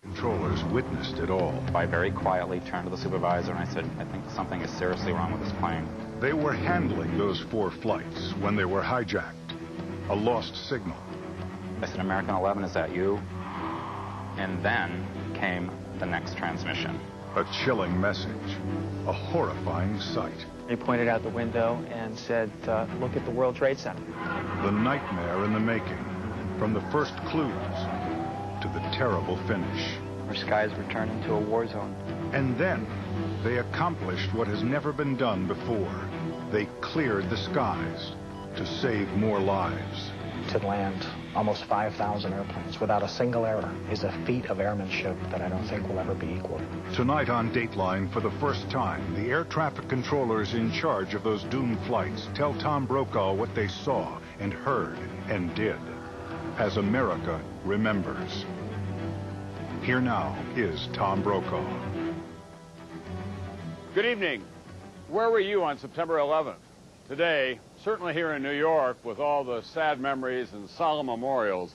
Controllers witnessed it all. I very quietly turned to the supervisor and I said, I think something is seriously wrong with this plane. They were handling those 4 flights when they were hijacked. A lost signal. I said, American 11, is that you? And then came the next transmission. A chilling message. A horrifying sight. He pointed out the window and said, look at the World Trade Center. The nightmare in the making. From the first clues to the terrible finish. Our skies were turned into a war zone. And then they accomplished what has never been done before. They cleared the skies to save more lives. To land almost 5,000 airplanes without a single error is a feat of airmanship that I don't think will ever be equaled. Tonight on Dateline, for the first time, the air traffic controllers in charge of those doomed flights tell Tom Brokaw what they saw and heard and did. As America remembers. Here now is Tom Brokaw. Good evening. Where were you on September 11th? Today, certainly here in New York, with all the sad memories and solemn memorials,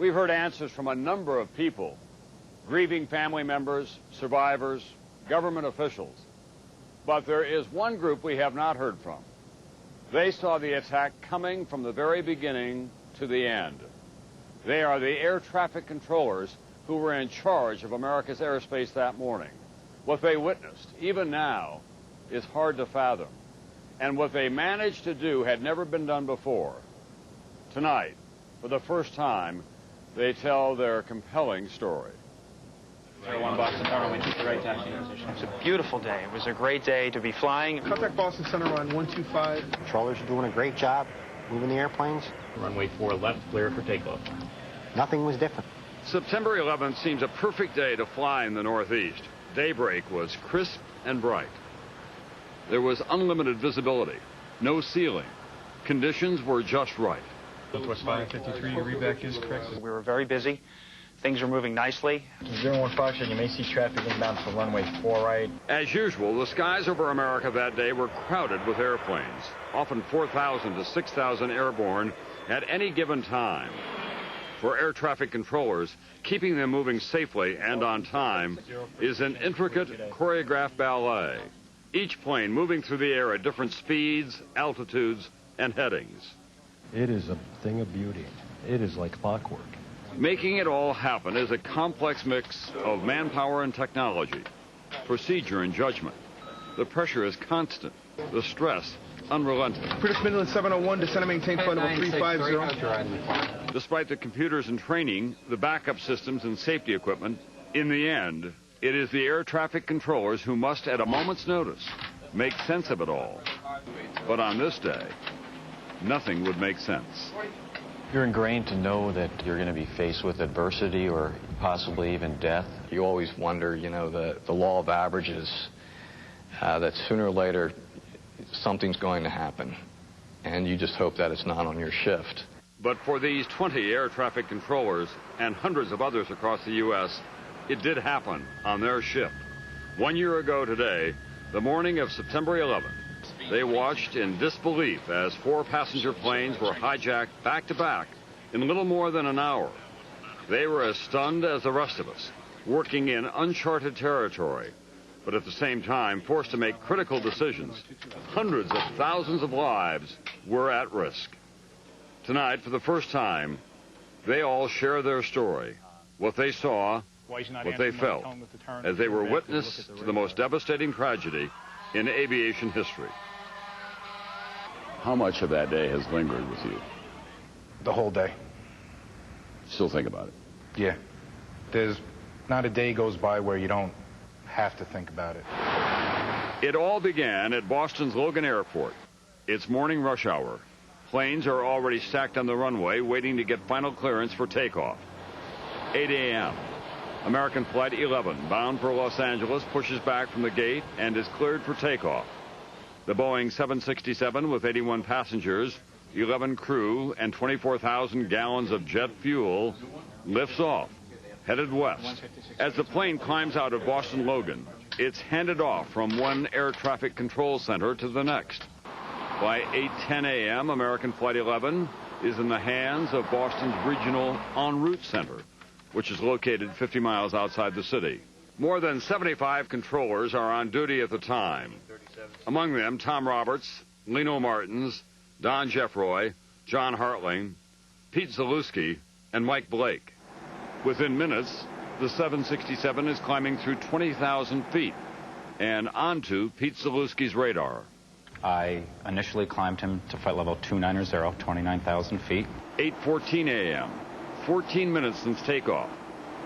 we've heard answers from a number of people, grieving family members, survivors, government officials. But there is one group we have not heard from. They saw the attack coming from the very beginning to the end. They are the air traffic controllers who were in charge of America's airspace that morning. What they witnessed, even now, is hard to fathom. And what they managed to do had never been done before. Tonight, for the first time, they tell their compelling story. 01 Boston Tower, we took the right taxi position. It's a beautiful day. It was a great day to be flying. Contact Boston Center on 125. Controllers are doing a great job moving the airplanes. Runway 4 left, clear for takeoff. Nothing was different. September 11th seems a perfect day to fly in the Northeast. Daybreak was crisp and bright. There was unlimited visibility, no ceiling. Conditions were just right. Northwest 553, your readback is correct. We were very busy. Things are moving nicely. 015, you may see traffic inbound for runway 4 right. As usual, the skies over America that day were crowded with airplanes, often 4,000 to 6,000 airborne at any given time. For air traffic controllers, keeping them moving safely and on time is an intricate, choreographed ballet. Each plane moving through the air at different speeds, altitudes, and headings. It is a thing of beauty. It is like clockwork. Making it all happen is a complex mix of manpower and technology, procedure and judgment. The pressure is constant, the stress unrelenting. British Midland 701, descend and maintain flight level 350. Despite the computers and training, the backup systems and safety equipment, in the end, it is the air traffic controllers who must, at a moment's notice, make sense of it all. But on this day, nothing would make sense. You're ingrained to know that you're going to be faced with adversity or possibly even death. You always wonder, you know, the law of averages, that sooner or later something's going to happen. And you just hope that it's not on your shift. But for these 20 air traffic controllers and hundreds of others across the U.S., it did happen on their shift. 1 year ago today, the morning of September 11th, they watched in disbelief as 4 passenger planes were hijacked back-to-back in little more than an hour. They were as stunned as the rest of us, working in uncharted territory, but at the same time forced to make critical decisions. Hundreds of thousands of lives were at risk. Tonight, for the first time, they all share their story, what they saw, what they felt, as they were witness to the most devastating tragedy in aviation history. How much of that day has lingered with you? The whole day. Still think about it? Yeah. There's not a day goes by where you don't have to think about it. It all began at Boston's Logan Airport. It's morning rush hour. Planes are already stacked on the runway, waiting to get final clearance for takeoff. 8 a.m. American Flight 11, bound for Los Angeles, pushes back from the gate and is cleared for takeoff. The Boeing 767 with 81 passengers, 11 crew, and 24,000 gallons of jet fuel lifts off, headed west. As the plane climbs out of Boston Logan, it's handed off from one air traffic control center to the next. By 8:10 a.m., American Flight 11 is in the hands of Boston's regional en route center, which is located 50 miles outside the city. More than 75 controllers are on duty at the time. Among them, Tom Roberts, Lino Martins, Don Jeffroy, John Hartling, Pete Zalewski, and Mike Blake. Within minutes, the 767 is climbing through 20,000 feet and onto Pete Zalewski's radar. I initially climbed him to flight level 290, 29,000 feet. 8:14 a.m., 14 minutes since takeoff.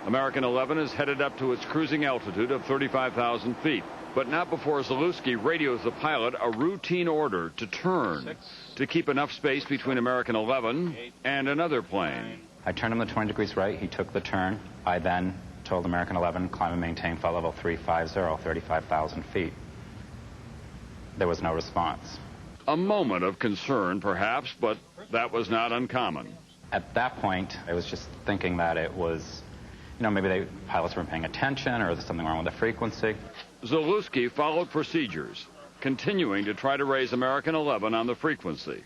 American 11 is headed up to its cruising altitude of 35,000 feet, but not before Zalewski radios the pilot a routine order to turn to keep enough space between American 11 and another plane. I turned him to 20 degrees right. He took the turn. I then told American 11, climb and maintain flight level 350, 35,000 feet. There was no response. A moment of concern, perhaps, but that was not uncommon. At that point, I was just thinking that it was, maybe the pilots weren't paying attention or there's something wrong with the frequency. Zalewski followed procedures, continuing to try to raise American 11 on the frequency.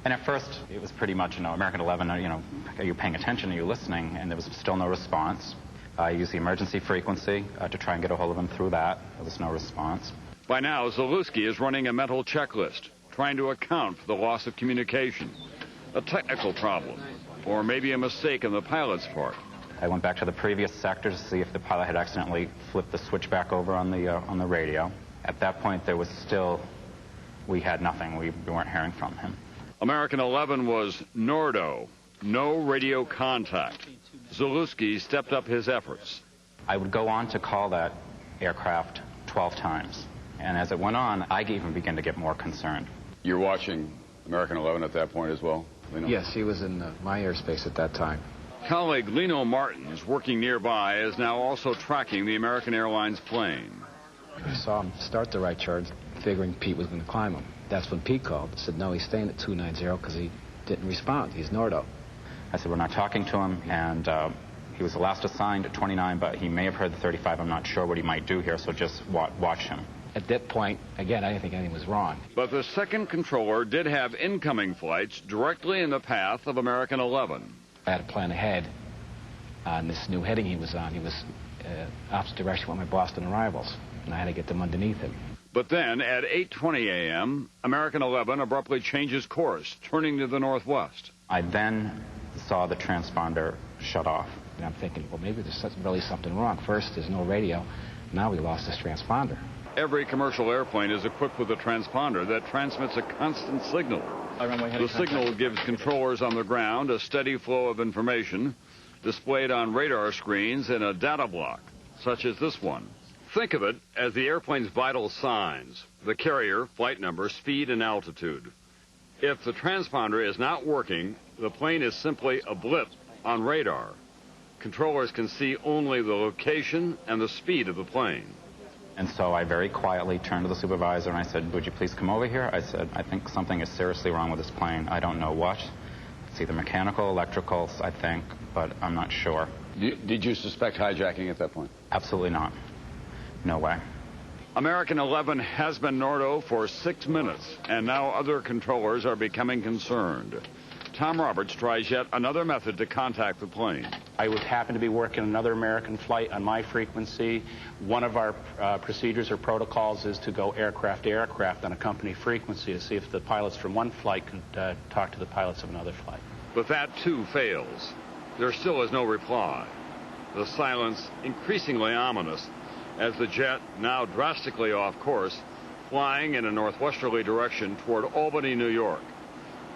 And at first, it was pretty much, American 11, are you paying attention? Are you listening? And there was still no response. I used the emergency frequency to try and get a hold of him through that. There was no response. By now, Zalewski is running a mental checklist, trying to account for the loss of communication, a technical problem, or maybe a mistake on the pilot's part. I went back to the previous sector to see if the pilot had accidentally flipped the switch back over on the radio. At that point, there was still, we had nothing. We weren't hearing from him. American 11 was Nordo, no radio contact. Zalewski stepped up his efforts. I would go on to call that aircraft 12 times. And as it went on, I even began to get more concerned. You're watching American 11 at that point as well, Lino? Yes, he was in my airspace at that time. Colleague Lino Martins, working nearby, is now also tracking the American Airlines plane. I saw him start the right charge, figuring Pete was going to climb him. That's when Pete called and said, no, he's staying at 290 because he didn't respond. He's Nordo. I said, we're not talking to him, and he was the last assigned at 29, but he may have heard the 35. I'm not sure what he might do here, so just watch him. At that point, again, I didn't think anything was wrong. But the second controller did have incoming flights directly in the path of American 11. I had to plan ahead on this new heading he was on. He was opposite direction with my Boston arrivals, and I had to get them underneath him. But then, at 8:20 a.m., American 11 abruptly changes course, turning to the northwest. I then saw the transponder shut off. And I'm thinking, well, maybe there's really something wrong. First, there's no radio. Now we lost this transponder. Every commercial airplane is equipped with a transponder that transmits a constant signal. The signal gives controllers on the ground a steady flow of information displayed on radar screens in a data block, such as this one. Think of it as the airplane's vital signs: the carrier, flight number, speed, and altitude. If the transponder is not working, the plane is simply a blip on radar. Controllers can see only the location and the speed of the plane. And so I very quietly turned to the supervisor and I said, would you please come over here? I said, I think something is seriously wrong with this plane. I don't know what. It's either mechanical, electrical, I think, but I'm not sure. Did you suspect hijacking at that point? Absolutely not. No way. American 11 has been Nordo for 6 minutes, and now other controllers are becoming concerned. Tom Roberts tries yet another method to contact the plane. I would happen to be working another American flight on my frequency. One of our procedures or protocols is to go aircraft to aircraft on a company frequency to see if the pilots from one flight can talk to the pilots of another flight. But that, too, fails. There still is no reply. The silence increasingly ominous as the jet, now drastically off course, flying in a northwesterly direction toward Albany, New York.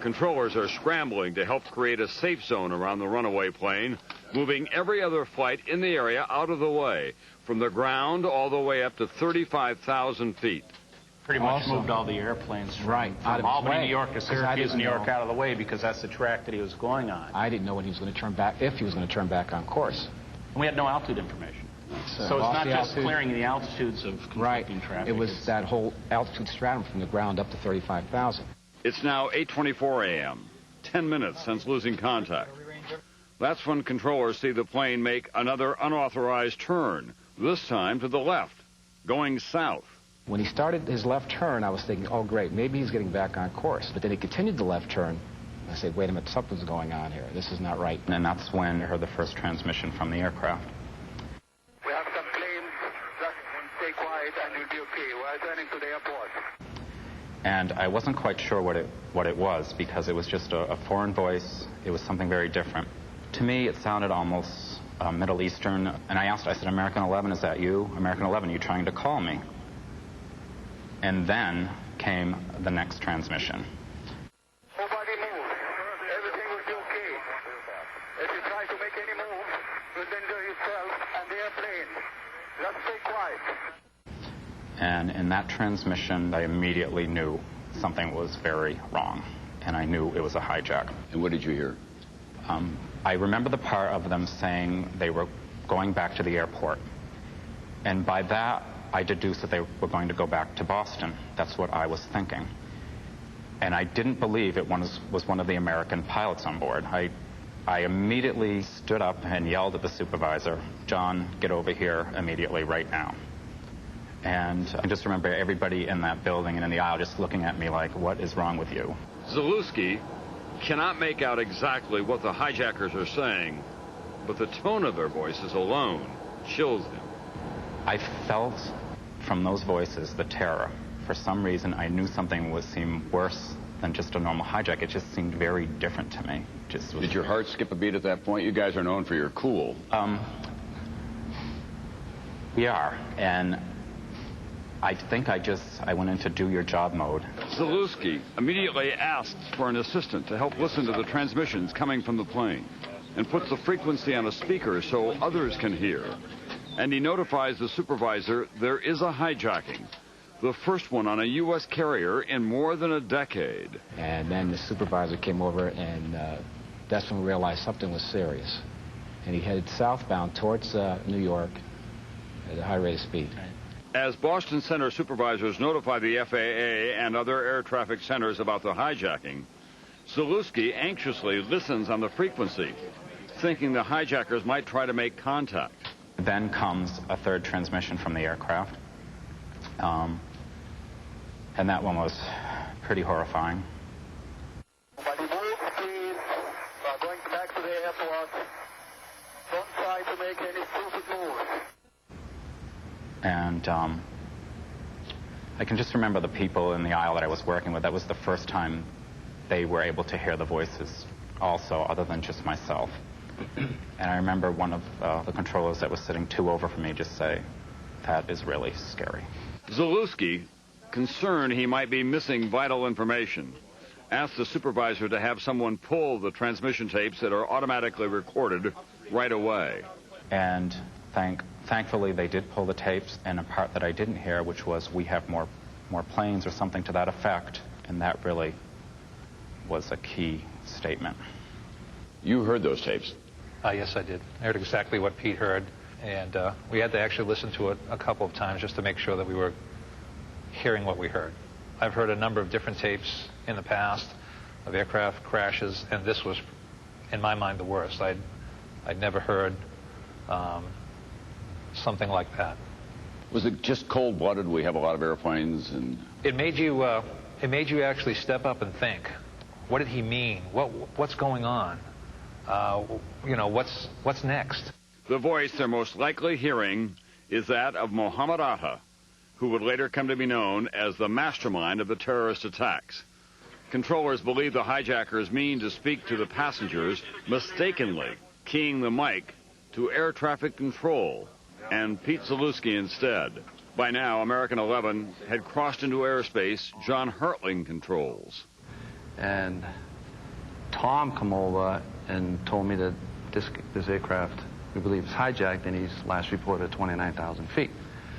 Controllers are scrambling to help create a safe zone around the runaway plane, moving every other flight in the area out of the way, from the ground all the way up to 35,000 feet. Pretty much moved all the airplanes from Albany, New York to Syracuse, New York out of the way because that's the track that he was going on. I didn't know when he was going to turn back, if he was going to turn back on course. And we had no altitude information. So it's not just clearing the altitudes of conflicting traffic. It was that whole altitude stratum from the ground up to 35,000. It's now 8:24 a.m., 10 minutes since losing contact. That's when controllers see the plane make another unauthorized turn, this time to the left, going south. When he started his left turn, I was thinking, oh, great, maybe he's getting back on course. But then he continued the left turn I said, wait a minute, something's going on here. This is not right. And that's when I heard the first transmission from the aircraft. We have some planes. Just stay quiet and you'll be okay. We're returning to the airport. And I wasn't quite sure what it was, because it was just a foreign voice. It was something very different. To me, it sounded almost Middle Eastern. And I asked, I said, American 11, is that you? American 11, are you trying to call me? And then came the next transmission. Nobody move. Everything will be okay. If you try to make any move, you'll endanger yourself and the airplane. Just stay quiet. And in that transmission, I immediately knew something was very wrong. And I knew it was a hijack. And what did you hear? I remember the part of them saying they were going back to the airport. And by that, I deduced that they were going to go back to Boston. That's what I was thinking. And I didn't believe it was one of the American pilots on board. I immediately stood up and yelled at the supervisor, John, get over here immediately right now. And I just remember everybody in that building and in the aisle just looking at me like, what is wrong with you? Zalewski cannot make out exactly what the hijackers are saying, but the tone of their voices alone chills him. I felt from those voices the terror. For some reason, I knew something would seem worse than just a normal hijack. It just seemed very different to me. Did your heart skip a beat at that point? You guys are known for your cool. We are, and I think I went into do your job mode. Zalewski immediately asks for an assistant to help listen to the transmissions coming from the plane and puts the frequency on a speaker so others can hear. And he notifies the supervisor there is a hijacking, the first one on a U.S. carrier in more than a decade. And then the supervisor came over, and that's when we realized something was serious. And he headed southbound towards New York at a high rate of speed. As Boston Center supervisors notify the FAA and other air traffic centers about the hijacking, Zalewski anxiously listens on the frequency, thinking the hijackers might try to make contact. Then comes a third transmission from the aircraft. And that one was pretty horrifying. Nobody move, please. We're going back to the airport. Don't try to make any stupid moves. And I can just remember the people in the aisle that I was working with. That was the first time they were able to hear the voices also, other than just myself. And I remember one of the controllers that was sitting 2 over from me just say, that is really scary. Zalewski, concerned he might be missing vital information, asked the supervisor to have someone pull the transmission tapes that are automatically recorded right away. And thankfully they did pull the tapes, and a part that I didn't hear, which was we have more planes or something to that effect, and that really was a key statement. You heard those tapes? Yes, I did. I heard exactly what Pete heard, and we had to actually listen to it a couple of times just to make sure that we were hearing what we heard. I've heard a number of different tapes in the past of aircraft crashes, and this was, in my mind, the worst. I'd never heard something like that. Was it just cold-blooded? We have a lot of airplanes, and it made you actually step up and think. What did he mean? What's going on? What's next? The voice they're most likely hearing is that of Mohammed Atta, who would later come to be known as the mastermind of the terrorist attacks. Controllers believe the hijackers mean to speak to the passengers, mistakenly keying the mic to air traffic control and Pete Zalewski instead. By now, American 11 had crossed into airspace John Hertling controls. And Tom come over and told me that this aircraft, we believe, is hijacked, and he's last reported at 29,000 feet.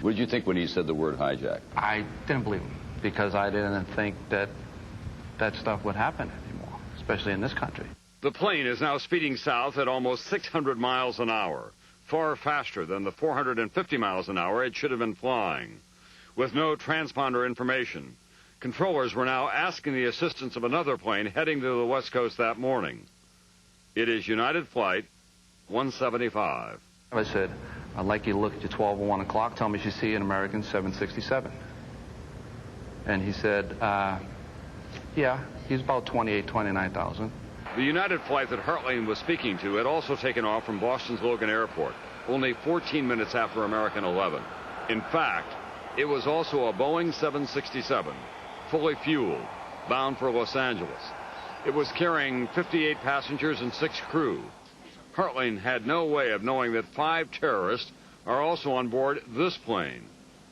What did you think when he said the word hijack? I didn't believe him, because I didn't think that stuff would happen anymore, especially in this country. The plane is now speeding south at almost 600 miles an hour, far faster than the 450 miles an hour it should have been flying. With no transponder information, controllers were now asking the assistance of another plane heading to the West Coast that morning. It is United Flight 175. I said, I'd like you to look at your 12:01 o'clock. Tell me if you see an American 767. And he said, Yeah, he's about 28, 29,000. The United flight that Hartling was speaking to had also taken off from Boston's Logan Airport, only 14 minutes after American 11. In fact, it was also a Boeing 767, fully fueled, bound for Los Angeles. It was carrying 58 passengers and 6 crew. Hartling had no way of knowing that 5 terrorists are also on board this plane,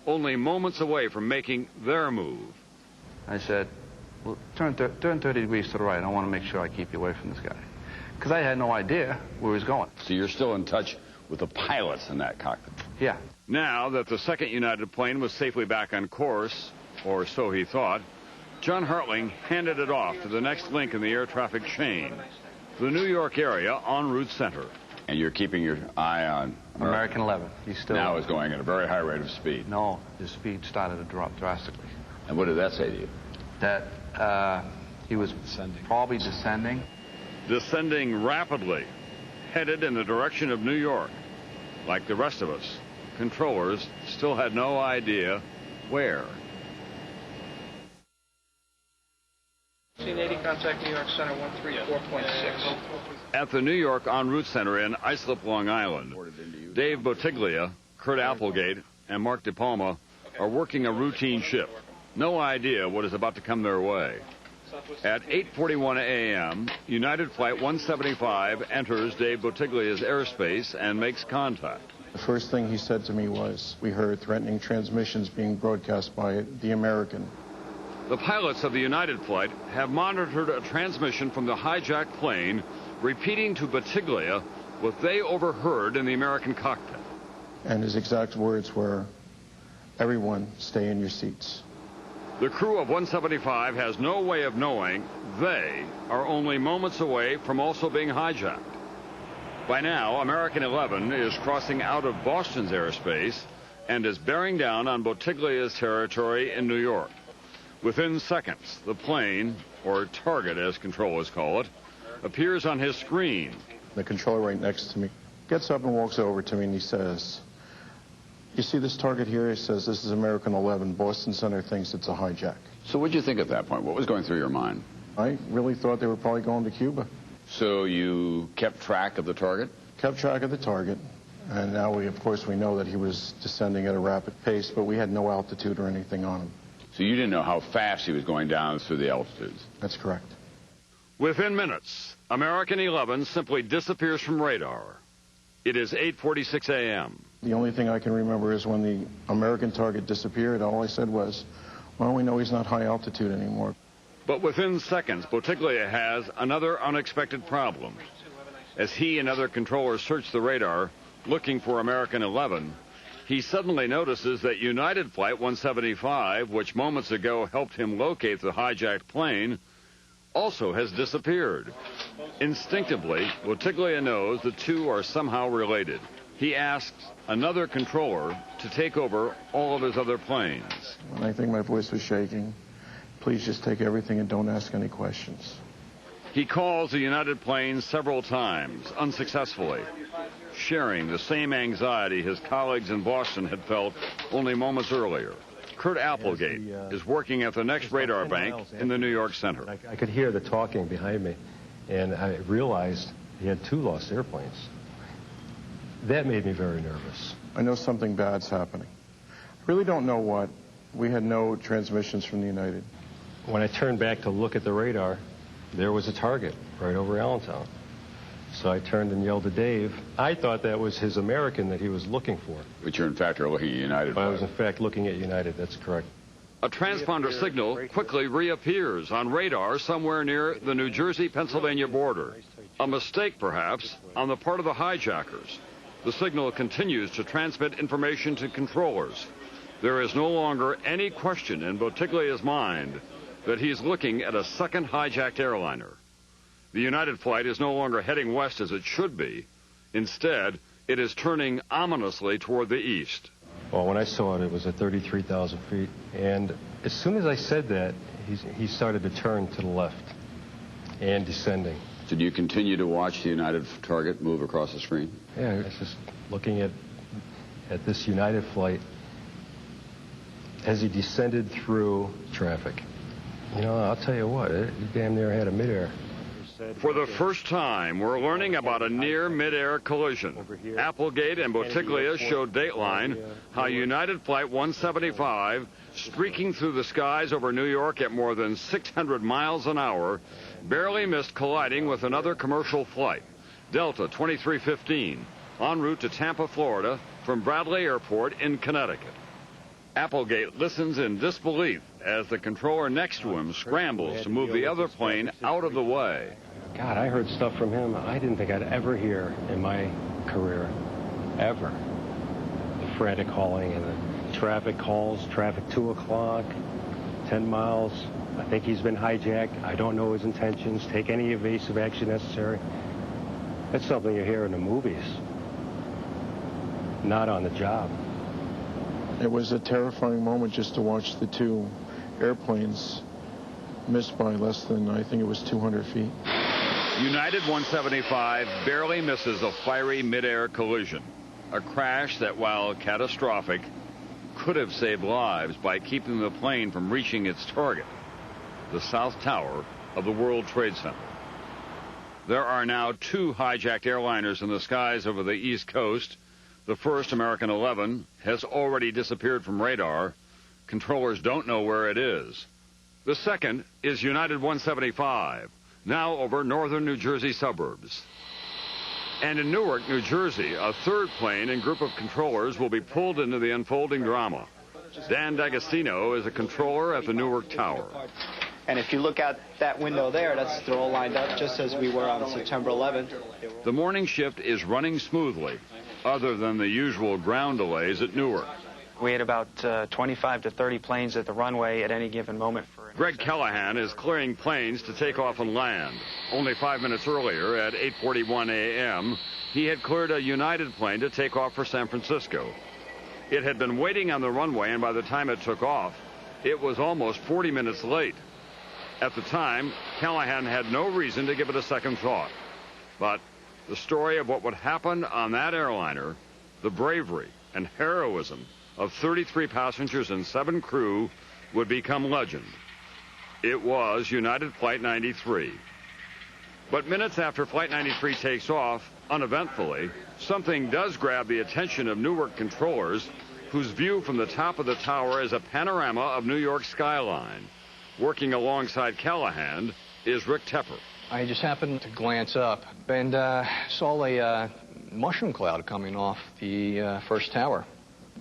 only moments away from making their move. I said, well, turn 30 degrees to the right. I want to make sure I keep you away from this guy. Because I had no idea where he was going. So you're still in touch with the pilots in that cockpit? Yeah. Now that the second United plane was safely back on course, or so he thought, John Hartling handed it off to the next link in the air traffic chain, the New York area en route center. And you're keeping your eye on American 11. He's still now is going at a very high rate of speed. No, his speed started to drop drastically. And what did that say to you? That he was probably descending. Descending rapidly, headed in the direction of New York. Like the rest of us, controllers still had no idea where. 1680, contact New York Center 134.6. At the New York en route center in Islip, Long Island, Dave Bottiglia, Kurt Applegate, and Mark DePalma are working a routine shift. No idea what is about to come their way. At 8:41 a.m., United Flight 175 enters Dave Bottiglia's airspace and makes contact. The first thing he said to me was, we heard threatening transmissions being broadcast by the American. The pilots of the United flight have monitored a transmission from the hijacked plane repeating to Bottiglia what they overheard in the American cockpit. And his exact words were, everyone stay in your seats. The crew of 175 has no way of knowing they are only moments away from also being hijacked. By now, American 11 is crossing out of Boston's airspace and is bearing down on Bottiglia's territory in New York. Within seconds, the plane, or target as controllers call it, appears on his screen. The controller right next to me gets up and walks over to me and he says, you see this target here? He says, this is American 11. Boston Center thinks it's a hijack. So what did you think at that point? What was going through your mind? I really thought they were probably going to Cuba. So you kept track of the target? Kept track of the target. And now of course, we know that he was descending at a rapid pace, but we had no altitude or anything on him. So you didn't know how fast he was going down through the altitudes? That's correct. Within minutes, American 11 simply disappears from radar. It is 8:46 a.m. The only thing I can remember is when the American target disappeared, all I said was, well, we know he's not high altitude anymore. But within seconds, Bottiglia has another unexpected problem. As he and other controllers search the radar, looking for American 11, he suddenly notices that United Flight 175, which moments ago helped him locate the hijacked plane, also has disappeared. Instinctively, Bottiglia knows the two are somehow related. He asks another controller to take over all of his other planes. And I think my voice was shaking. Please just take everything and don't ask any questions. He calls the United plane several times, unsuccessfully, sharing the same anxiety his colleagues in Boston had felt only moments earlier. Kurt Applegate is working at the next radar bank in the New York Center. I could hear the talking behind me, and I realized he had 2 lost airplanes. That made me very nervous. I know something bad's happening. I really don't know what. We had no transmissions from the United. When I turned back to look at the radar, there was a target right over Allentown. So I turned and yelled to Dave. I thought that was his American that he was looking for. But you're in fact are looking at United. I was in fact looking at United, that's correct. A transponder signal quickly reappears on radar somewhere near the New Jersey-Pennsylvania border. A mistake, perhaps, on the part of the hijackers. The signal continues to transmit information to controllers. There is no longer any question in Bottiglia's mind that he's looking at a second hijacked airliner. The United flight is no longer heading west as it should be. Instead, it is turning ominously toward the east. Well, when I saw it, it was at 33,000 feet. And as soon as I said that, he started to turn to the left and descending. Did you continue to watch the United target move across the screen? Yeah, I was just looking at this United flight as he descended through traffic. You know, I'll tell you what, you damn near had a midair. For the first time, we're learning about a near mid-air collision. Applegate and Bottiglia showed Dateline how United Flight 175, streaking through the skies over New York at more than 600 miles an hour, barely missed colliding with another commercial flight, Delta 2315, en route to Tampa, Florida, from Bradley Airport in Connecticut. Applegate listens in disbelief as the controller next to him scrambles to move the other plane out of the way. God, I heard stuff from him I didn't think I'd ever hear in my career, ever. The frantic calling and the traffic calls, traffic 2 o'clock, 10 miles. I think he's been hijacked. I don't know his intentions. Take any evasive action necessary. That's something you hear in the movies, not on the job. It was a terrifying moment just to watch the two airplanes miss by less than, I think it was 200 feet. United 175 barely misses a fiery mid-air collision, a crash that, while catastrophic, could have saved lives by keeping the plane from reaching its target, the South Tower of the World Trade Center. There are now 2 hijacked airliners in the skies over the East Coast. The first, American 11, has already disappeared from radar. Controllers don't know where it is. The second is United 175, now over northern New Jersey suburbs. And in Newark, New Jersey, a third plane and group of controllers will be pulled into the unfolding drama. Dan D'Agostino is a controller at the Newark Tower. And if you look out that window there, they're all lined up just as we were on September 11th. The morning shift is running smoothly, other than the usual ground delays at Newark. We had about 25 to 30 planes at the runway at any given moment. Greg Callahan is clearing planes to take off and land. Only 5 minutes earlier, at 8:41 a.m., he had cleared a United plane to take off for San Francisco. It had been waiting on the runway, and by the time it took off, it was almost 40 minutes late. At the time, Callahan had no reason to give it a second thought. But the story of what would happen on that airliner, the bravery and heroism of 33 passengers and 7 crew, would become legend. It was United Flight 93. But minutes after Flight 93 takes off, uneventfully, something does grab the attention of Newark controllers, whose view from the top of the tower is a panorama of New York's skyline. Working alongside Callahan is Rick Tepper. I just happened to glance up and saw a mushroom cloud coming off the first tower.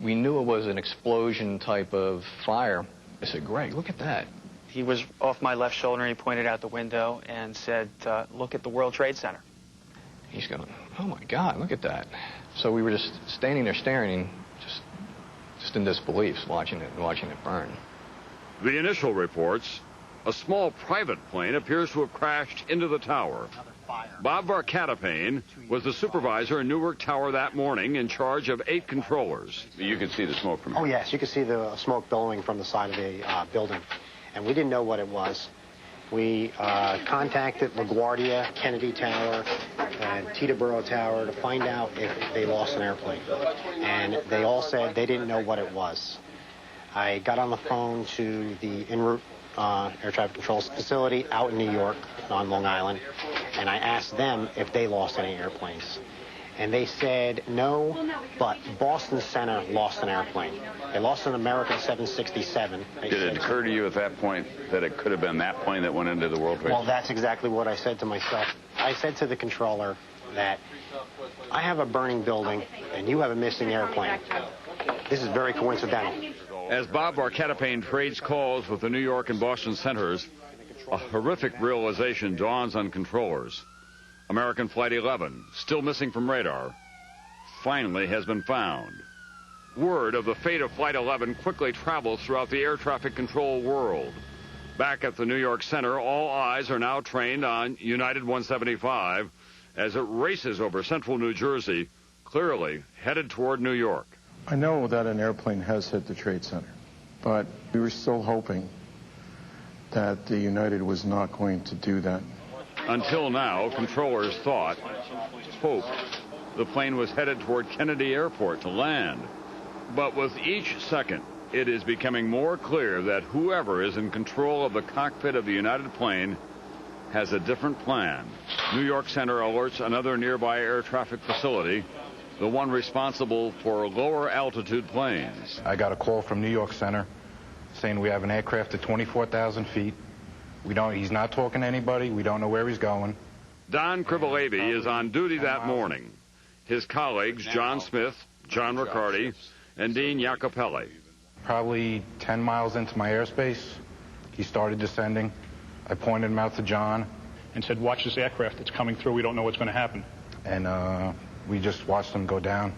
We knew it was an explosion type of fire. I said, Greg, look at that. He was off my left shoulder, and he pointed out the window and said, look at the World Trade Center. He's going, oh, my God, look at that. So we were just standing there staring, just in disbelief, watching it burn. The initial reports, a small private plane appears to have crashed into the tower. Bob Varcatapane was the supervisor in Newark Tower that morning, in charge of 8 controllers. You could see the smoke from here. Oh, yes, you could see the smoke billowing from the side of the building. And we didn't know what it was. We contacted LaGuardia, Kennedy Tower, and Teterboro Tower to find out if they lost an airplane. And they all said they didn't know what it was. I got on the phone to the en route air traffic control facility out in New York on Long Island, and I asked them if they lost any airplanes. And they said no, but Boston Center lost an airplane. They lost an American 767. Did it occur to you at that point that it could have been that plane that went into the World Trade Center? Well, that's exactly what I said to myself. I said to the controller that I have a burning building and you have a missing airplane. This is very coincidental. As Bob Varcatapane trades calls with the New York and Boston centers, a horrific realization dawns on controllers. American Flight 11, still missing from radar, finally has been found. Word of the fate of Flight 11 quickly travels throughout the air traffic control world. Back at the New York Center, all eyes are now trained on United 175 as it races over central New Jersey, clearly headed toward New York. I know that an airplane has hit the Trade Center, but we were still hoping that the United was not going to do that. Until now, controllers thought, hoped, the plane was headed toward Kennedy Airport to land. But with each second, it is becoming more clear that whoever is in control of the cockpit of the United plane has a different plan. New York Center alerts another nearby air traffic facility, the one responsible for lower altitude planes. I got a call from New York Center saying we have an aircraft at 24,000 feet. He's not talking to anybody. We don't know where he's going. Don Krivalevi is on duty that morning. His colleagues, John Smith, John Riccardi, and Dean Jacopelli. Probably 10 miles into my airspace, he started descending. I pointed him out to John. And said, watch this aircraft. It's coming through. We don't know what's going to happen. And we just watched him go down.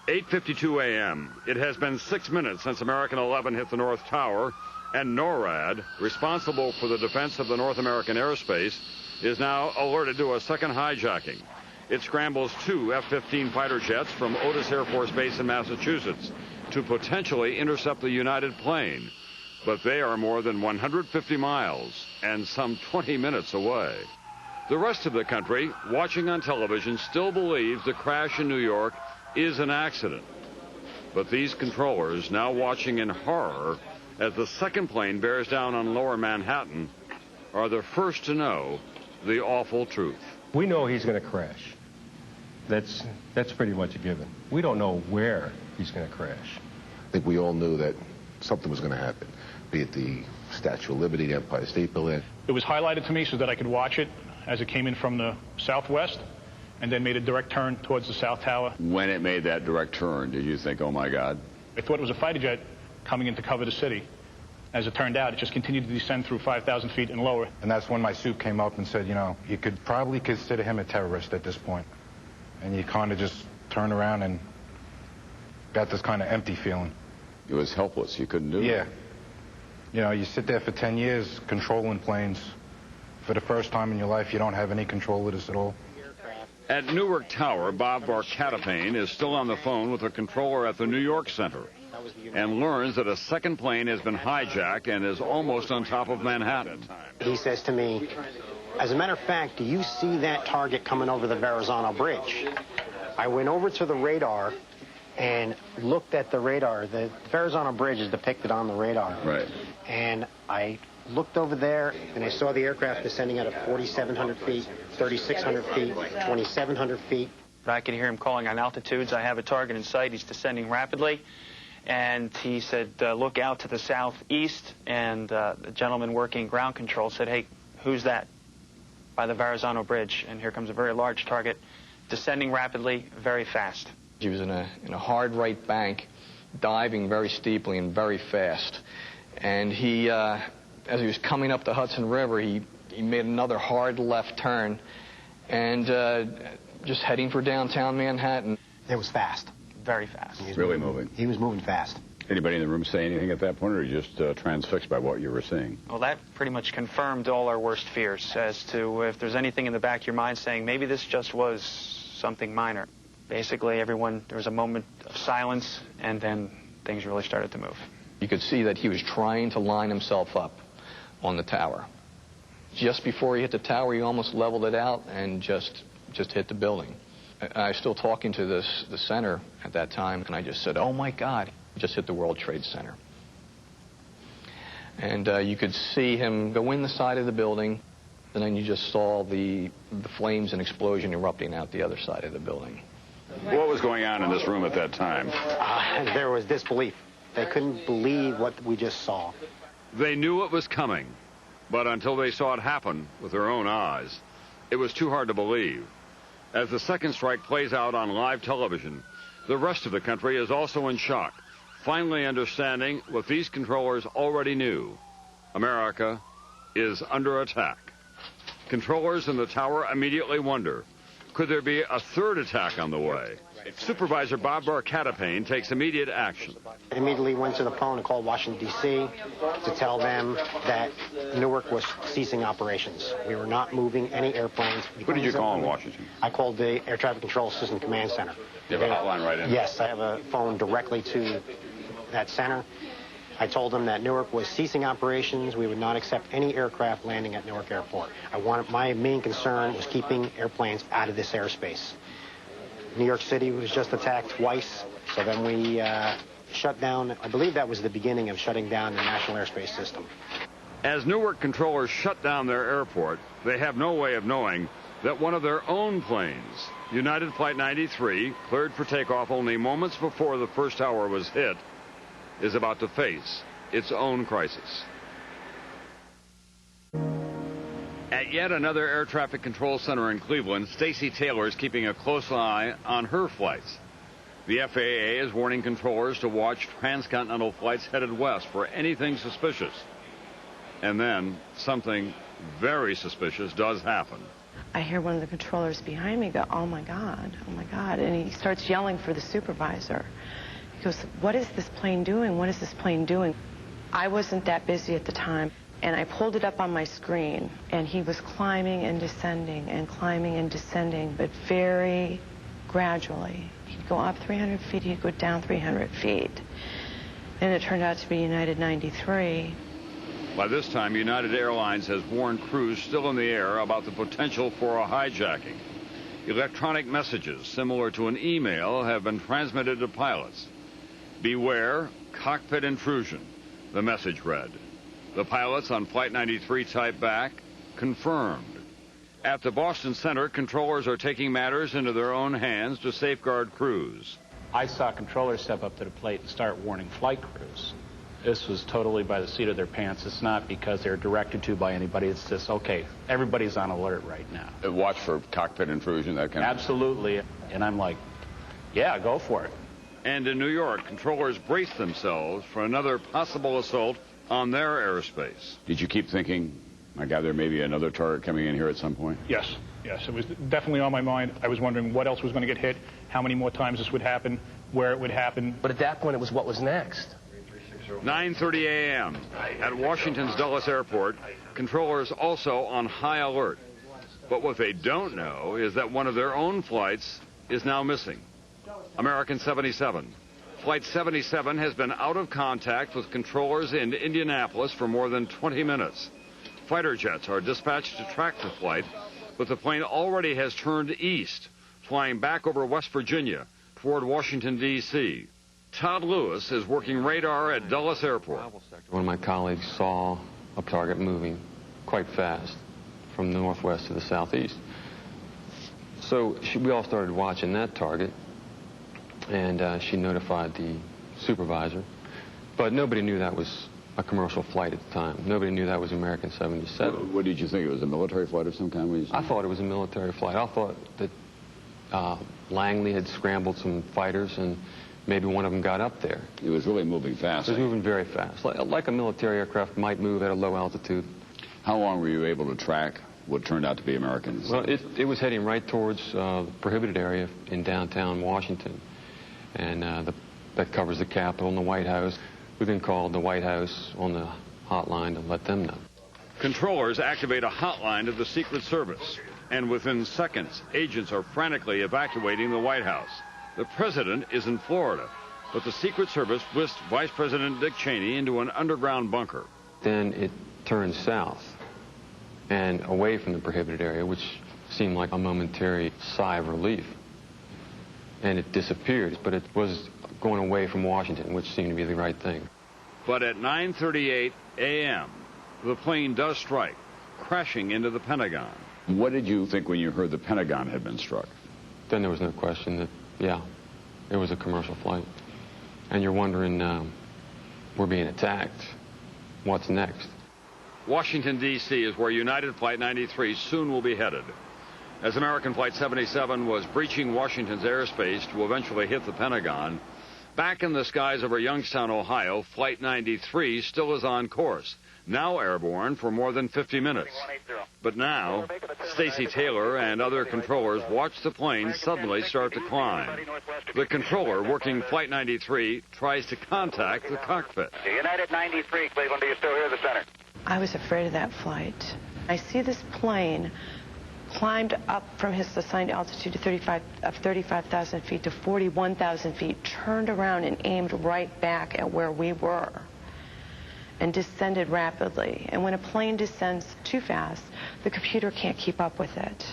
8:52 a.m. It has been 6 minutes since American 11 hit the North Tower, and NORAD, responsible for the defense of the North American airspace, is now alerted to a second hijacking. It scrambles 2 F-15 fighter jets from Otis Air Force Base in Massachusetts to potentially intercept the United plane. But they are more than 150 miles and some 20 minutes away. The rest of the country, watching on television, still believes the crash in New York is an accident. But these controllers, now watching in horror as the second plane bears down on lower Manhattan, are the first to know the awful truth. We know he's going to crash. That's pretty much a given. We don't know where he's going to crash. I think we all knew that something was going to happen, be it the Statue of Liberty, the Empire State Building. It was highlighted to me so that I could watch it as it came in from the southwest and then made a direct turn towards the South Tower. When it made that direct turn, did you think, oh my God? I thought it was a fighter jet coming in to cover the city. As it turned out, it just continued to descend through 5,000 feet and lower. And that's when my soup came up and said, you know, you could probably consider him a terrorist at this point. And you kind of just turned around and got this kind of empty feeling. It was helpless. You couldn't do it. Yeah. You know, you sit there for 10 years controlling planes. For the first time in your life, you don't have any control of this at all. At Newark Tower, Bob Barcatapane is still on the phone with a controller at the New York Center and learns that a second plane has been hijacked and is almost on top of Manhattan. He says to me, as a matter of fact, do you see that target coming over the Verrazano Bridge? I went over to the radar and looked at the radar. The Verrazano Bridge is depicted on the radar. Right. And I looked over there, and I saw the aircraft descending out of 4,700 feet, 3,600 feet, 2,700 feet. I could hear him calling on altitudes. I have a target in sight. He's descending rapidly. And he said, look out to the southeast. And the gentleman working ground control said, hey, who's that? By the Verrazano Bridge. And here comes a very large target, descending rapidly, very fast. He was in a hard right bank, diving very steeply and very fast. And he, as he was coming up the Hudson River, he made another hard left turn and just heading for downtown Manhattan. It was fast. Very fast. Really moving. He was moving fast. Anybody in the room say anything at that point, or are you just transfixed by what you were seeing? Well, that pretty much confirmed all our worst fears as to if there's anything in the back of your mind saying maybe this just was something minor. Basically, there was a moment of silence, and then things really started to move. You could see that he was trying to line himself up on the tower. Just before he hit the tower, he almost leveled it out and just hit the building. I was still talking to the center at that time, and I just said, oh, my God, he just hit the World Trade Center. And you could see him go in the side of the building, and then you just saw the flames and explosion erupting out the other side of the building. What was going on in this room at that time? There was disbelief. They couldn't believe what we just saw. They knew it was coming, but until they saw it happen with their own eyes, it was too hard to believe. As the second strike plays out on live television, the rest of the country is also in shock, finally understanding what these controllers already knew. America is under attack. Controllers in the tower immediately wonder, could there be a third attack on the way? Supervisor Bob Barcatapane takes immediate action. I immediately went to the phone and called Washington, D.C. to tell them that Newark was ceasing operations. We were not moving any airplanes. Who did you call in Washington? I called the Air Traffic Control System Command Center. You have a hotline right in? Yes, I have a phone directly to that center. I told them that Newark was ceasing operations. We would not accept any aircraft landing at Newark Airport. My main concern was keeping airplanes out of this airspace. New York City was just attacked twice, so then we shut down, I believe that was the beginning of shutting down the National Airspace System. As Newark controllers shut down their airport, they have no way of knowing that one of their own planes, United Flight 93, cleared for takeoff only moments before the first tower was hit, is about to face its own crisis. At yet another air traffic control center in Cleveland, Stacey Taylor is keeping a close eye on her flights. The FAA is warning controllers to watch transcontinental flights headed west for anything suspicious. And then something very suspicious does happen. I hear one of the controllers behind me go, oh my God, and he starts yelling for the supervisor. He goes, what is this plane doing? What is this plane doing? I wasn't that busy at the time, and I pulled it up on my screen, and he was climbing and descending and climbing and descending, but very gradually. He'd go up 300 feet, he'd go down 300 feet. And it turned out to be United 93. By this time, United Airlines has warned crews still in the air about the potential for a hijacking. Electronic messages similar to an email have been transmitted to pilots. Beware, cockpit intrusion, the message read. The pilots on Flight 93 type back, confirmed. At the Boston Center, controllers are taking matters into their own hands to safeguard crews. I saw controllers step up to the plate and start warning flight crews. This was totally by the seat of their pants. It's not because they're directed to by anybody. It's just, okay, everybody's on alert right now. Watch for cockpit intrusion, that kind of... Absolutely. And I'm like, yeah, go for it. And in New York, controllers braced themselves for another possible assault on their airspace. Did you keep thinking, my God, there may be another target coming in here at some point? Yes. It was definitely on my mind. I was wondering what else was going to get hit, how many more times this would happen, where it would happen. But at that point, it was what was next. 9:30 a.m. at Washington's Dulles Airport, controllers also on high alert. But what they don't know is that one of their own flights is now missing. American 77. Flight 77 has been out of contact with controllers in Indianapolis for more than 20 minutes. Fighter jets are dispatched to track the flight, but the plane already has turned east, flying back over West Virginia toward Washington, D.C. Todd Lewis is working radar at Dulles Airport. One of my colleagues saw a target moving quite fast from the northwest to the southeast. So we all started watching that target, and she notified the supervisor. But nobody knew that was a commercial flight at the time. Nobody knew that was American 77. What did you think? It was a military flight of some kind? I thought it was a military flight. I thought that Langley had scrambled some fighters, and maybe one of them got up there. It was really moving fast. It was moving very fast, like a military aircraft might move at a low altitude. How long were you able to track what turned out to be Americans? Well, it was heading right towards the prohibited area in downtown Washington, and that covers the Capitol and the White House. We then called the White House on the hotline to let them know. Controllers activate a hotline to the Secret Service, and within seconds, agents are frantically evacuating the White House. The president is in Florida, but the Secret Service whisked Vice President Dick Cheney into an underground bunker. Then it turned south and away from the prohibited area, which seemed like a momentary sigh of relief. And it disappeared, but it was going away from Washington, which seemed to be the right thing. But at 9:38 a.m., the plane does strike, crashing into the Pentagon. What did you think when you heard the Pentagon had been struck? Then there was no question that, yeah, it was a commercial flight. And you're wondering, we're being attacked. What's next? Washington, D.C. is where United Flight 93 soon will be headed. As American Flight 77 was breaching Washington's airspace to eventually hit the Pentagon, back in the skies over Youngstown, Ohio, Flight 93 still is on course, now airborne for more than 50 minutes. But now, Stacey Taylor and other controllers watch the plane suddenly start to climb. The controller working Flight 93 tries to contact the cockpit. United 93, Cleveland, do you still hear the center? I was afraid of that flight. I see this plane climbed up from his assigned altitude to 35,000 feet to 41,000 feet, turned around and aimed right back at where we were, and descended rapidly. And when a plane descends too fast, the computer can't keep up with it,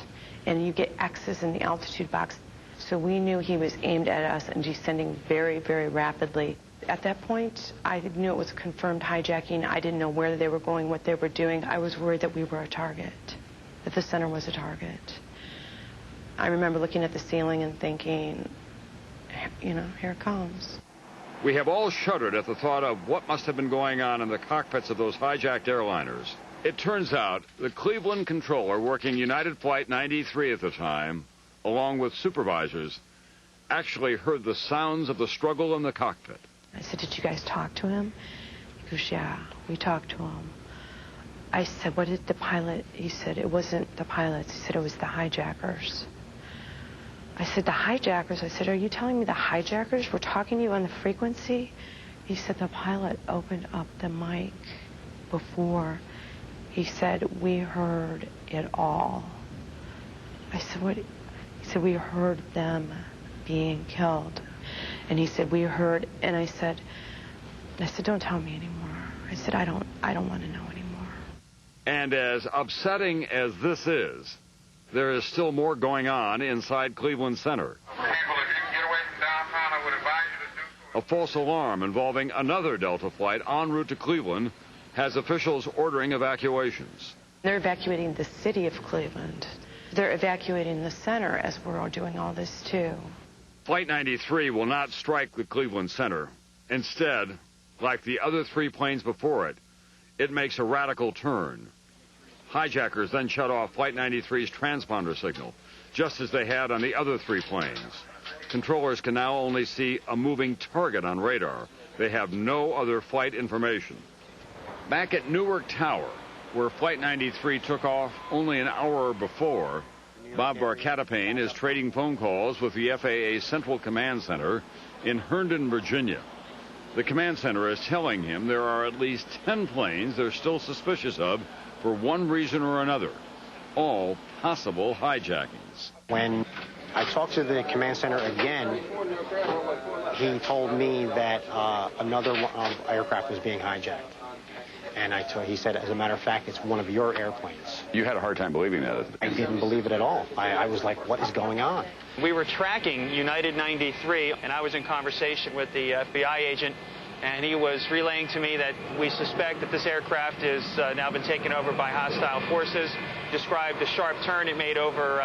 and you get X's in the altitude box. So we knew he was aimed at us and descending very, very rapidly. At that point, I knew it was a confirmed hijacking. I didn't know where they were going, what they were doing. I was worried that we were a target, that the center was a target. I remember looking at the ceiling and thinking, you know, here it comes. We have all shuddered at the thought of what must have been going on in the cockpits of those hijacked airliners. It turns out the Cleveland controller working United Flight 93 at the time, along with supervisors, actually heard the sounds of the struggle in the cockpit. I said, did you guys talk to him? He goes, yeah, we talked to him. I said, what did the pilot? He said, it wasn't the pilots. He said, it was the hijackers. I said, the hijackers? I said, are you telling me the hijackers were talking to you on the frequency? He said, the pilot opened up the mic before. He said, we heard it all. I said, what? He said, we heard them being killed. And he said, we heard, and I said, don't tell me anymore. I said, I don't want to know anymore. And as upsetting as this is, there is still more going on inside Cleveland Center. A false alarm involving another Delta flight en route to Cleveland has officials ordering evacuations. They're evacuating the city of Cleveland. They're evacuating the center as we're all doing all this too. Flight 93 will not strike the Cleveland Center. Instead, like the other three planes before it, it makes a radical turn. Hijackers then shut off Flight 93's transponder signal, just as they had on the other three planes. Controllers can now only see a moving target on radar. They have no other flight information. Back at Newark Tower, where Flight 93 took off only an hour before, Bob Barcatapane is trading phone calls with the FAA Central Command Center in Herndon, Virginia. The command center is telling him there are at least 10 planes they're still suspicious of for one reason or another, all possible hijackings. When I talked to the command center again, he told me that another aircraft was being hijacked. And he said, as a matter of fact, it's one of your airplanes. You had a hard time believing that. I didn't believe it at all. I was like, what is going on? We were tracking United 93, and I was in conversation with the FBI agent, and he was relaying to me that we suspect that this aircraft has now been taken over by hostile forces, described the sharp turn it made over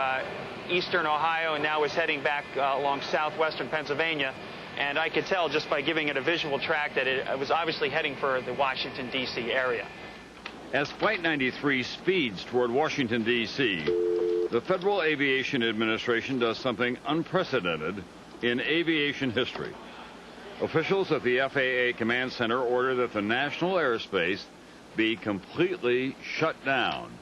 eastern Ohio and now is heading back along southwestern Pennsylvania. And I could tell just by giving it a visual track that it was obviously heading for the Washington, D.C. area. As Flight 93 speeds toward Washington, D.C., the Federal Aviation Administration does something unprecedented in aviation history. Officials at the FAA Command Center order that the national airspace be completely shut down,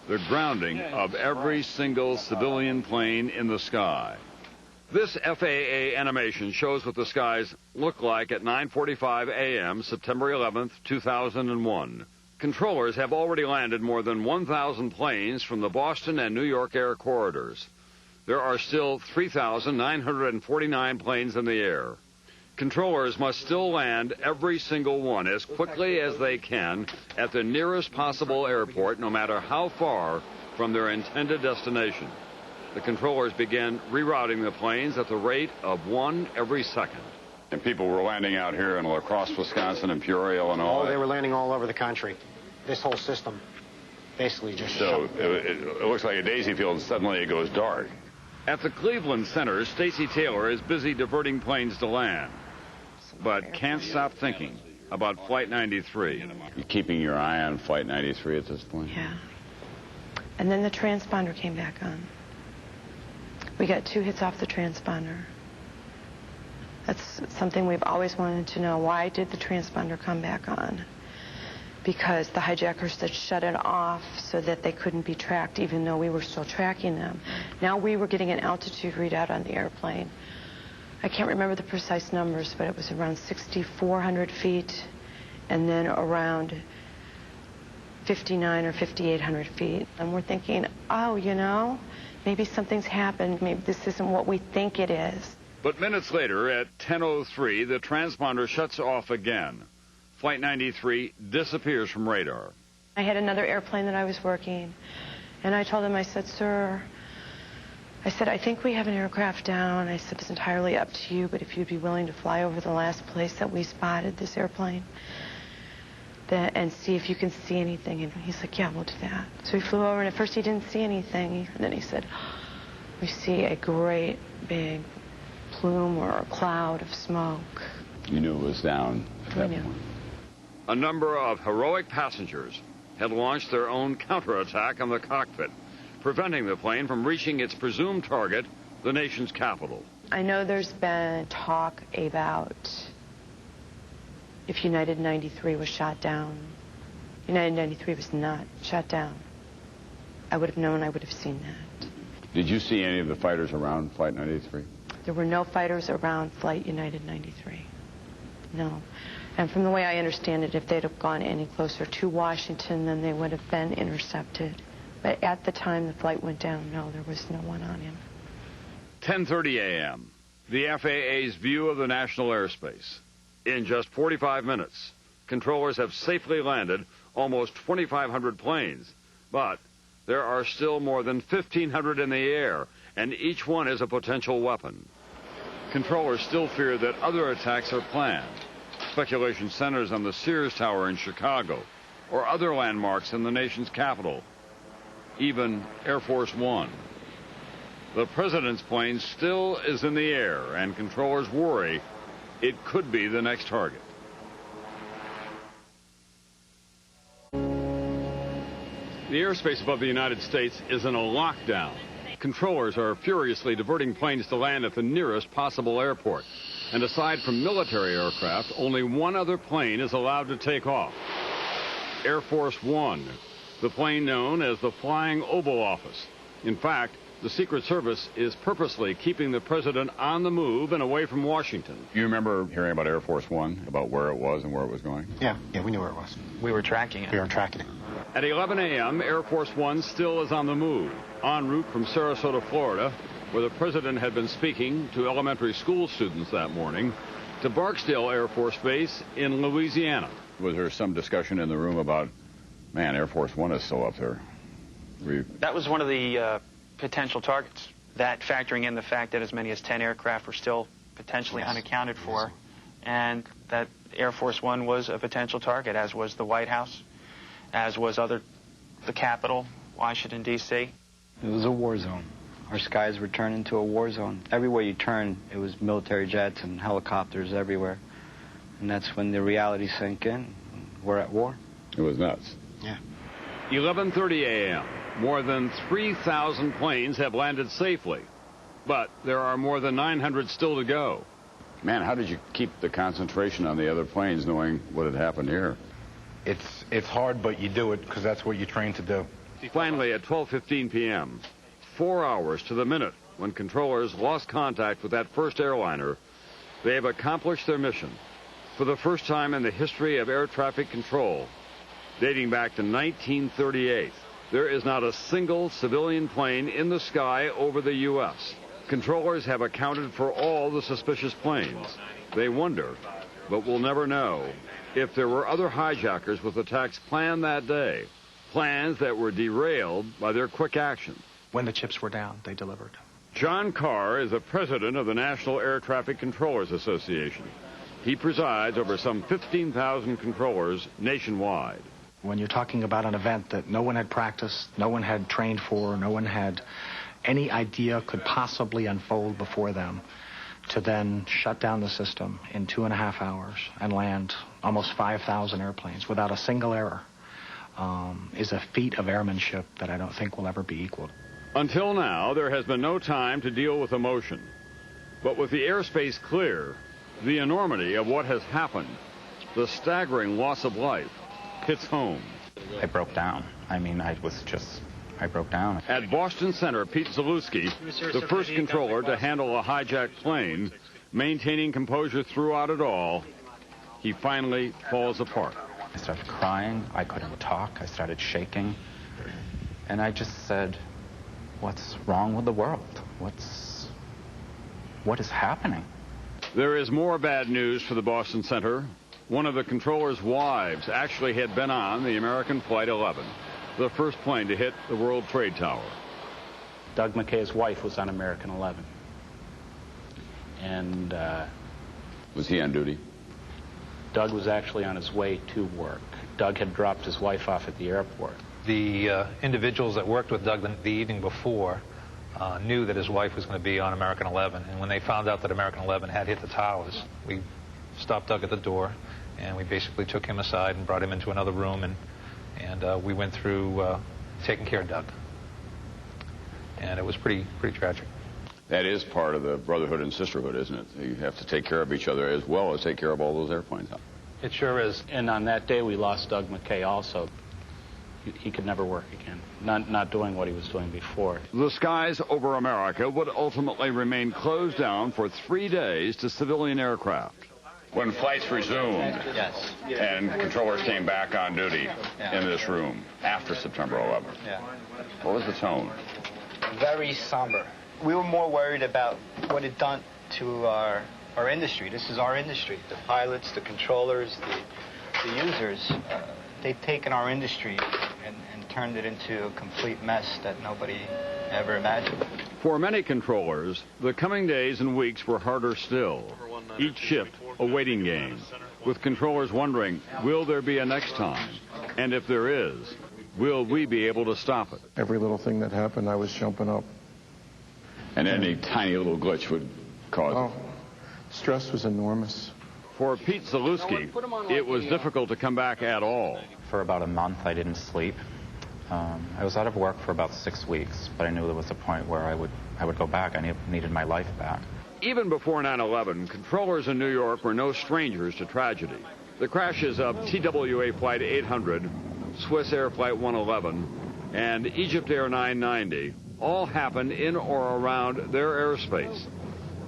the grounding of every single civilian plane in the sky. This FAA animation shows what the skies look like at 9:45 a.m., September 11th, 2001. Controllers have already landed more than 1,000 planes from the Boston and New York air corridors. There are still 3,949 planes in the air. Controllers must still land every single one as quickly as they can at the nearest possible airport, no matter how far from their intended destination. The controllers began rerouting the planes at the rate of one every second. And people were landing out here in La Crosse, Wisconsin, and Peoria, Illinois. Oh, they were landing all over the country. This whole system basically just So it looks like a daisy field, and suddenly it goes dark. At the Cleveland Center, Stacy Taylor is busy diverting planes to land, but can't stop thinking about Flight 93. You're keeping your eye on Flight 93 at this point? Yeah. And then the transponder came back on. We got 2 hits off the transponder. That's something we've always wanted to know. Why did the transponder come back on? Because the hijackers had shut it off so that they couldn't be tracked, even though we were still tracking them. Now we were getting an altitude readout on the airplane. I can't remember the precise numbers, but it was around 6,400 feet and then around 5,900 or 5,800 feet. And we're thinking, oh, you know, maybe something's happened. Maybe this isn't what we think it is. But minutes later, at 10:03, the transponder shuts off again. Flight 93 disappears from radar. I had another airplane that I was working, and I told him, I said, sir, I said, I think we have an aircraft down. I said, it's entirely up to you, but if you'd be willing to fly over the last place that we spotted this airplane and see if you can see anything. And he's like, yeah, we'll do that. So he flew over, and at first he didn't see anything. And then he said, we see a great big plume or a cloud of smoke. You knew it was down at that point. A number of heroic passengers had launched their own counterattack on the cockpit, preventing the plane from reaching its presumed target, the nation's capital. I know there's been talk about if United 93 was shot down. United 93 was not shot down. I would have known, I would have seen that. Did you see any of the fighters around Flight 93? There were no fighters around Flight United 93. No. And from the way I understand it, if they'd have gone any closer to Washington, then they would have been intercepted. But at the time the flight went down, no, there was no one on him. 10:30 a.m., the FAA's view of the national airspace. In just 45 minutes, controllers have safely landed almost 2,500 planes. But there are still more than 1,500 in the air, and each one is a potential weapon. Controllers still fear that other attacks are planned. Speculation centers on the Sears Tower in Chicago or other landmarks in the nation's capital. Even Air Force One. The president's plane still is in the air, and controllers worry it could be the next target. The airspace above the United States is in a lockdown. Controllers are furiously diverting planes to land at the nearest possible airport. And aside from military aircraft, only one other plane is allowed to take off. Air Force One, the plane known as the Flying Oval Office. In fact, the Secret Service is purposely keeping the president on the move and away from Washington. You remember hearing about Air Force One, about where it was and where it was going? Yeah, we knew where it was. We were tracking it. We were tracking it. At 11 a.m., Air Force One still is on the move, en route from Sarasota, Florida, where the president had been speaking to elementary school students that morning, to Barksdale Air Force Base in Louisiana. Was there some discussion in the room about, man, Air Force One is still up there? That was one of the potential targets. That factoring in the fact that as many as 10 aircraft were still potentially unaccounted for, and that Air Force One was a potential target, as was the White House, as was the Capitol, Washington, D.C. It was a war zone. Our skies were turned into a war zone. Everywhere you turn, it was military jets and helicopters everywhere. And that's when the reality sank in. We're at war. It was nuts. Yeah. 11:30 a.m. More than 3,000 planes have landed safely. But there are more than 900 still to go. Man, how did you keep the concentration on the other planes knowing what had happened here? It's hard, but you do it because that's what you're trained to do. Finally, at 12:15 p.m., 4 hours to the minute, when controllers lost contact with that first airliner, they have accomplished their mission. For the first time in the history of air traffic control, dating back to 1938, there is not a single civilian plane in the sky over the U.S. Controllers have accounted for all the suspicious planes. They wonder, but will never know, if there were other hijackers with attacks planned that day, plans that were derailed by their quick action. When the chips were down, they delivered. John Carr is the president of the National Air Traffic Controllers Association. He presides over some 15,000 controllers nationwide. When you're talking about an event that no one had practiced, no one had trained for, no one had any idea could possibly unfold before them, to then shut down the system in 2.5 hours and land almost 5,000 airplanes without a single error is a feat of airmanship that I don't think will ever be equaled. Until now, there has been no time to deal with emotion. But with the airspace clear, the enormity of what has happened, the staggering loss of life, hits home. I broke down. I broke down. At Boston Center, Pete Zalewski, the first controller to handle a hijacked plane, maintaining composure throughout it all, he finally falls apart. I started crying. I couldn't talk. I started shaking. And I just said, what's wrong with the world? What is happening? There is more bad news for the Boston Center. One of the controller's wives actually had been on the American Flight 11, the first plane to hit the World Trade Tower. Doug McKay's wife was on American 11. And was he on duty? Doug was actually on his way to work. Doug had dropped his wife off at the airport. The individuals that worked with Doug the evening before knew that his wife was going to be on American 11. And when they found out that American 11 had hit the towers, we stopped Doug at the door, and we basically took him aside and brought him into another room, and we went through taking care of Doug. And it was pretty tragic. That is part of the brotherhood and sisterhood, isn't it? You have to take care of each other as well as take care of all those airplanes. It sure is. And on that day, we lost Doug McKay also. He could never work again, not doing what he was doing before. The skies over America would ultimately remain closed down for 3 days to civilian aircraft. When flights resumed, Yes. and controllers came back on duty in this room after September 11th, what was the tone? Very somber. We were more worried about what it done to our industry. This is our industry. The pilots, the controllers, the users, they've taken our industry and turned it into a complete mess that nobody ever imagined. For many controllers, the coming days and weeks were harder still. Each shift a waiting game, with controllers wondering, will there be a next time? And if there is, will we be able to stop it? Every little thing that happened, I was jumping up. And any tiny little glitch would cause it. Stress was enormous. For Pete Zalewski, it was difficult to come back at all. For about a month, I didn't sleep. I was out of work for about 6 weeks, but I knew there was a point where I would go back. I needed my life back. Even before 9/11, controllers in New York were no strangers to tragedy. The crashes of TWA Flight 800, Swiss Air Flight 111, and Egypt Air 990 all happened in or around their airspace.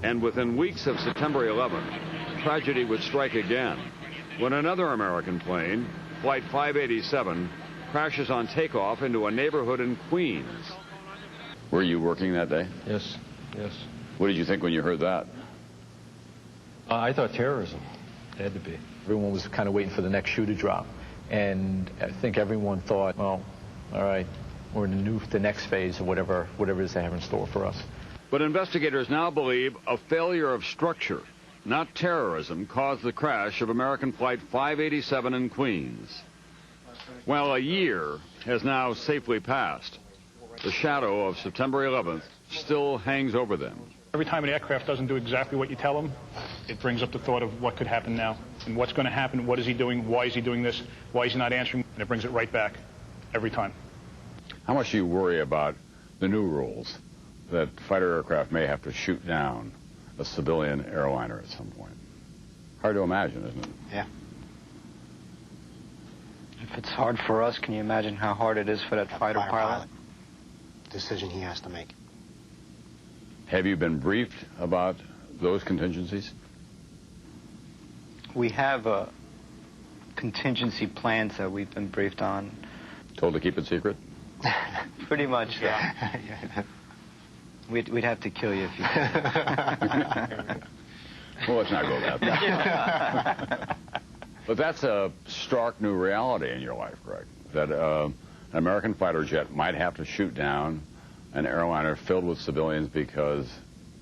And within weeks of September 11th, tragedy would strike again when another American plane, Flight 587, crashes on takeoff into a neighborhood in Queens. Were you working that day? Yes. What did you think when you heard that? I thought terrorism. It had to be. Everyone was kind of waiting for the next shoe to drop. And I think everyone thought, well, all right, we're in the next phase of whatever it is they have in store for us. But investigators now believe a failure of structure, not terrorism, caused the crash of American Flight 587 in Queens. While a year has now safely passed, the shadow of September 11th still hangs over them. Every time an aircraft doesn't do exactly what you tell them, it brings up the thought of what could happen now. And what's going to happen, what is he doing, why is he doing this, why is he not answering, and it brings it right back every time. How much do you worry about the new rules that fighter aircraft may have to shoot down a civilian airliner at some point? Hard to imagine, isn't it? Yeah. If it's hard for us, can you imagine how hard it is for that fighter pilot? Decision he has to make. Have you been briefed about those contingencies? We have contingency plans that we've been briefed on. Told to keep it secret? Pretty much, yeah. We'd have to kill you if you did. Well, let's not go that far. But that's a stark new reality in your life, Greg, that an American fighter jet might have to shoot down an airliner filled with civilians because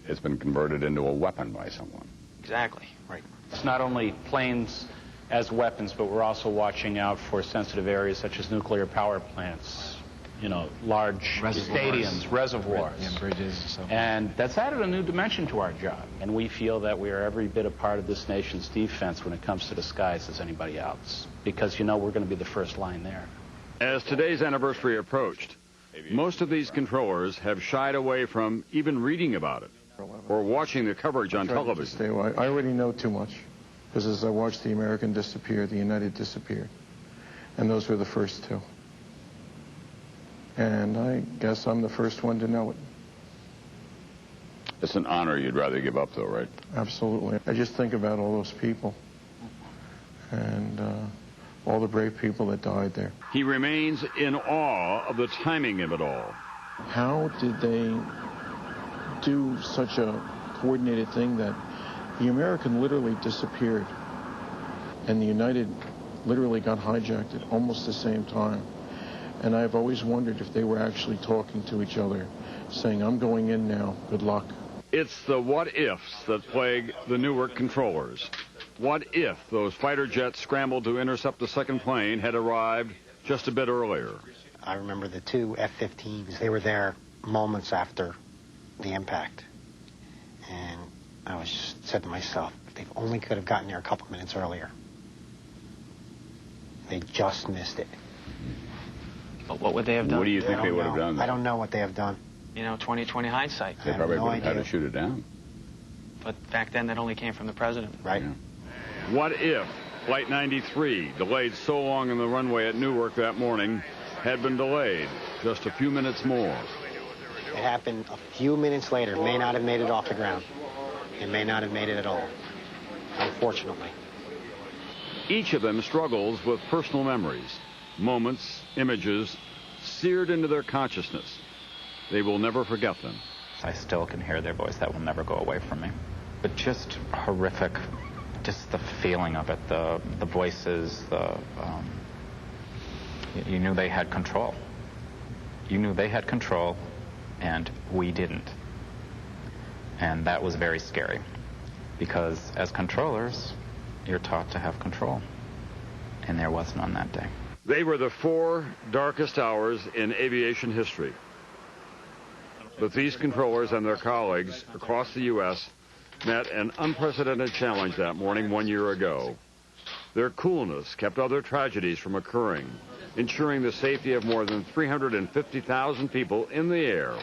it's been converted into a weapon by someone. Exactly. Right. It's not only planes as weapons, but we're also watching out for sensitive areas such as nuclear power plants, large stadiums, reservoirs. Yeah, bridges and so forth. And that's added a new dimension to our job. And we feel that we are every bit a part of this nation's defense when it comes to the skies as anybody else. Because, we're going to be the first line there. As today's anniversary approached, most of these controllers have shied away from even reading about it or watching the coverage on television. Stay away. I already know too much, because as I watched the American disappear, the United disappeared. And those were the first two. And I guess I'm the first one to know it. It's an honor you'd rather give up, though, right? Absolutely. I just think about all those people and all the brave people that died there. He remains in awe of the timing of it all. How did they do such a coordinated thing that the American literally disappeared and the United literally got hijacked at almost the same time? And I've always wondered if they were actually talking to each other, saying, I'm going in now, good luck. It's the what-ifs that plague the Newark controllers. What if those fighter jets scrambled to intercept the second plane had arrived just a bit earlier? I remember the two F-15s. They were there moments after the impact. And I was just said to myself, if they only could have gotten there a couple minutes earlier. They just missed it. But what would they have done? What do you think they would have done? I don't know what they have done. You know, 20/20 hindsight. They probably would have had to shoot it down. But back then, that only came from the president. Right. Yeah. What if Flight 93, delayed so long on the runway at Newark that morning, had been delayed just a few minutes more? It happened a few minutes later. May not have made it off the ground. It may not have made it at all, unfortunately. Each of them struggles with personal memories, moments, images, seared into their consciousness. They will never forget them. I still can hear their voice. That will never go away from me. But just horrific, just the feeling of it, the voices, you knew they had control. You knew they had control, and we didn't. And that was very scary, because as controllers, you're taught to have control, and there was none that day. They were the 4 darkest hours in aviation history. But these controllers and their colleagues across the U.S. met an unprecedented challenge that morning 1 year ago. Their coolness kept other tragedies from occurring, ensuring the safety of more than 350,000 people in the air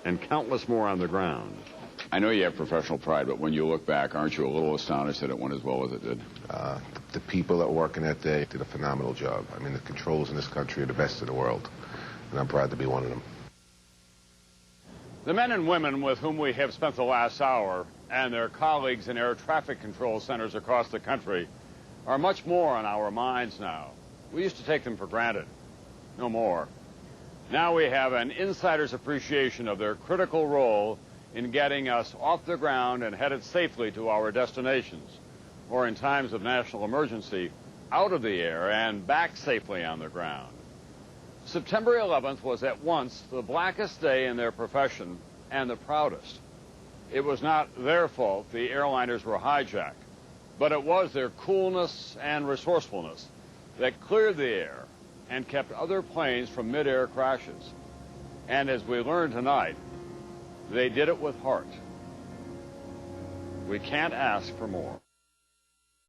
and countless more on the ground. I know you have professional pride, but when you look back, aren't you a little astonished that it went as well as it did? The people that were working that day did a phenomenal job. I mean, the controls in this country are the best in the world, and I'm proud to be one of them. The men and women with whom we have spent the last hour and their colleagues in air traffic control centers across the country are much more on our minds now. We used to take them for granted. No more. Now we have an insider's appreciation of their critical role in getting us off the ground and headed safely to our destinations, or in times of national emergency, out of the air and back safely on the ground. September 11th was at once the blackest day in their profession and the proudest. It was not their fault the airliners were hijacked, but it was their coolness and resourcefulness that cleared the air and kept other planes from mid-air crashes. And as we learned tonight, they did it with heart. We can't ask for more.